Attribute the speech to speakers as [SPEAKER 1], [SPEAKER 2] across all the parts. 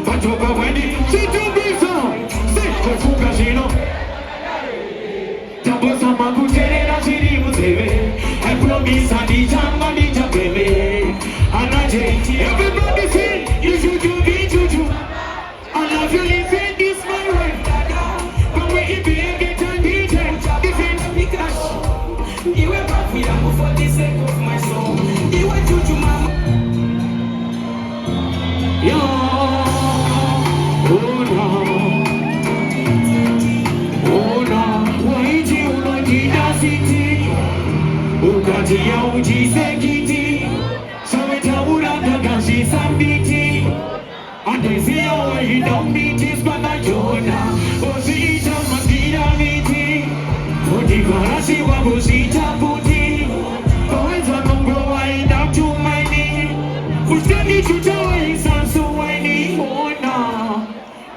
[SPEAKER 1] Patoka weni, chitubizo Kufuka shino Tabosa makuterera chiri muteve I promise adichamba dichapeve Anaje, everybody say You should do be juju I love you living this my way But when you be a get and DJ Different because You were back for the sake of my soul You were juju mama Yo Oh no Ukati ya ujisekiti Saweta uranda kanshi sambiti Andezi ya wahida umbiti Spana jona Osi ita magira miti Foti karashi wabusi taputi Kaweza mungo wahida tumaini Ustani chutawa insansu waini Ona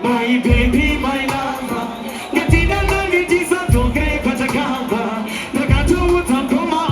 [SPEAKER 1] My baby, my lover Gatina nangiti sa toke patakamba Takatu utankoma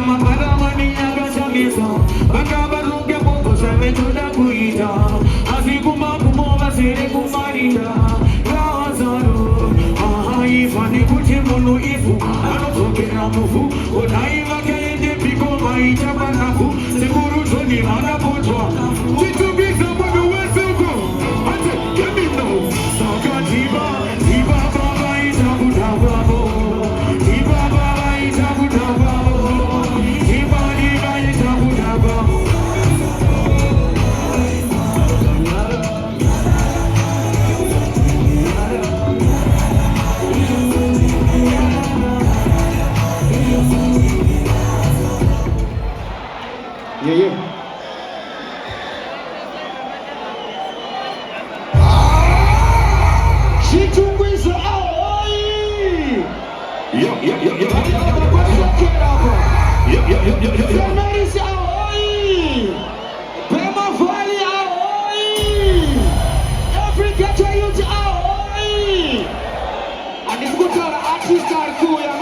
[SPEAKER 1] maparamani yagashamisa bakabaruke bongo shametuda kuita azikuma kumova sere kumarita razaro ifani kuti munu ifu anotokera mufu onaiva kaende piko maita panafu sekuru toni manapotwa chitubiza munhu weseko ate kemino saka tiba baba ita kutavavo tiba baba ita kutavavo tiba ita kutavavo yeah. Chitumbwiza aoi. Fernandes aoi. Pema Valley aoi. Africa youth aoi. Anisikutora artist arkuya.